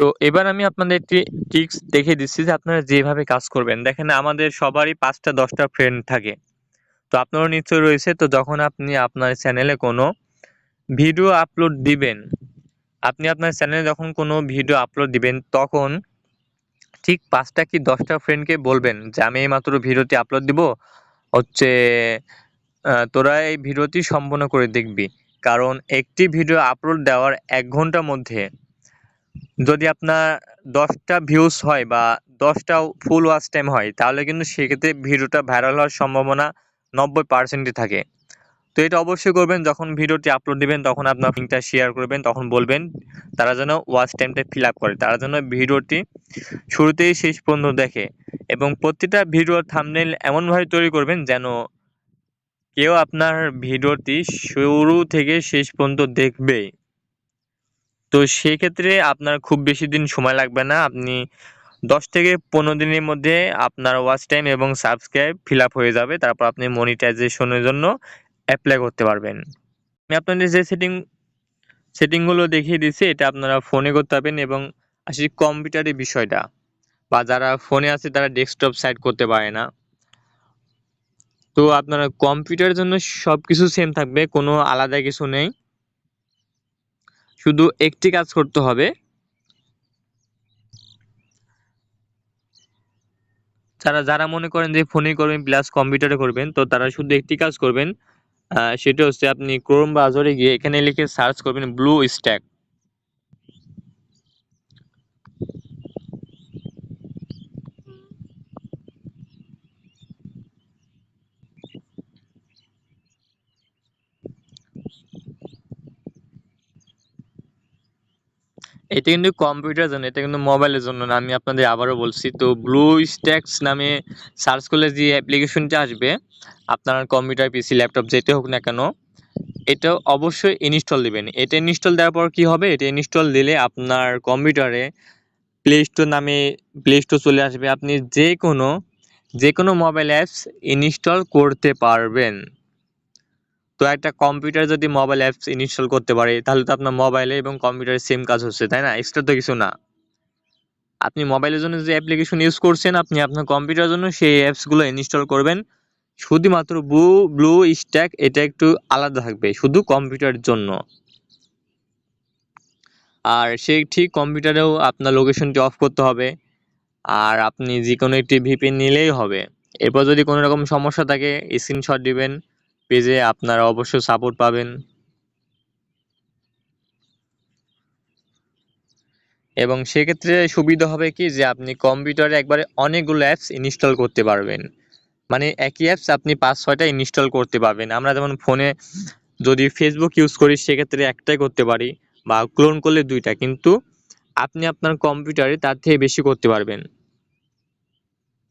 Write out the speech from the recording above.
তো এবার আমি আপনাদের একটি ট্রিক্স দেখিয়ে দিচ্ছি যে আপনারা যেভাবে কাজ করবেন। দেখেন আমাদের সবারই ৫টা-১০টা ফ্রেন্ড থাকে। তো আপনারও নিশ্চয়ই রয়েছে। তো যখন আপনি আপনার চ্যানেলে কোনো ভিডিও আপলোড দিবেন, আপনি আপনার চ্যানেলে যখন কোনো ভিডিও আপলোড দিবেন তখন ঠিক ৫টা কি ১০টা ফ্রেন্ডকে বলবেন যে আমি এইমাত্র ভিডিওটি আপলোড দিব। হচ্ছে তোরা এই ভিডিওটি সম্পূর্ণ করে দেখবি। কারণ একটি ভিডিও আপলোড দেওয়ার ১ ঘন্টার মধ্যে যদি আপনার ১০টা ভিউজ হয় বা ১০টা ফুল ওয়াচ টাইম হয় তাহলে কিন্তু সেক্ষেত্রে ভিডিওটা ভাইরাল হওয়ার সম্ভাবনা ৯০% থাকে। তো এটা অবশ্যই করবেন যখন ভিডিওটি আপলোড দিবেন তখন আপনার লিঙ্কটা শেয়ার করবেন, তখন বলবেন তারা যেন ওয়াচ টাইমটা ফিল আপ করে। তারা যেন ভিডিওটি শুরুতেই শেষ পর্যন্ত দেখে এবং প্রতিটা ভিডিওর থাম্বনেইল এমনভাবে তৈরি করবেন যেন কেউ আপনার ভিডিওটি শুরু থেকে শেষ পর্যন্ত দেখবেই। তো সেক্ষেত্রে আপনার খুব বেশি দিন সময় লাগবে না। আপনি ১০ থেকে ১৫ দিনের মধ্যে আপনার ওয়াচ টাইম এবং সাবস্ক্রাইব ফিল আপ হয়ে যাবে। তারপর আপনি মনিটাইজেশনের জন্য এপ্লাই করতে পারবেন। আমি আপনাদের যে সেটিংগুলো দেখিয়ে দিচ্ছি এটা আপনারা ফোনে করতে পারবেন এবং আসি কম্পিউটারের বিষয়টা, বা যারা ফোনে আছে তারা ডেস্কটপ সাইড করতে পারে না। তো আপনারা কম্পিউটারের জন্য সবকিছু সেম থাকবে, কোনো আলাদা কিছু নেই। শুধু একটি কাজ করতে হবে। যারা মনে করেন যে ফোনে করবেন প্লাস কম্পিউটারে করবেন, তো তারা শুধু একটি কাজ করবেন, সেটা হচ্ছে আপনি ক্রোম ব্রাউজারে গিয়ে এখানে লিখে সার্চ করবেন ব্লু স্ট্যাক। এটা কিন্তু কম্পিউটারের জন্য, এটা কিন্তু মোবাইলের জন্য না। আমি আপনাদের আবারও বলছি, তো ব্লু স্ট্যাকস নামে সার্চ করলে যে অ্যাপ্লিকেশনটা আসবে আপনার কম্পিউটার, পিসি, ল্যাপটপ যেটা হোক না কেন, এটা অবশ্যই ইনস্টল দিবেন। এটা ইনস্টল দেওয়ার পর কি হবে, এটা ইনস্টল দিলে আপনার কম্পিউটারে প্লে স্টোর চলে আসবে। আপনি যে কোনো মোবাইল অ্যাপস ইনস্টল করতে পারবেন। তো একটা কম্পিউটার যদি মোবাইল অ্যাপস ইনস্টল করতে পারে তাহলে তো আপনার মোবাইলে এবং কম্পিউটারে সেম কাজ হচ্ছে, তাই না? এক্সট্রা তো কিছু না। আপনি মোবাইলের জন্য যে অ্যাপ্লিকেশন ইউজ করছেন আপনি আপনার কম্পিউটারের জন্য সেই অ্যাপসগুলো ইনস্টল করবেন। শুধুমাত্র ব্লু স্ট্যাক এটা একটু আলাদা থাকবে শুধু কম্পিউটারের জন্য। আর সেই ঠিক কম্পিউটারেও আপনার লোকেশনটি অফ করতে হবে। আর আপনি যে কোনো একটি ভিপিএন নিলেই হবে। এরপর যদি কোনো রকম সমস্যা থাকে স্ক্রিনশট দিবেন, পেজে আপনারা অবশ্যই সাপোর্ট পাবেন। এবং সেক্ষেত্রে সুবিধা হবে কি যে আপনি কম্পিউটারে একবারে অনেকগুলো অ্যাপস ইনস্টল করতে পারবেন। মানে একই অ্যাপস আপনি ৫-৬টা ইনস্টল করতে পারবেন। আমরা যেমন ফোনে যদি ফেসবুক ইউজ করি সেক্ষেত্রে একটাই করতে পারি, বা ক্লোন করলে ২টা, কিন্তু আপনি আপনার কম্পিউটারে তার থেকে বেশি করতে পারবেন।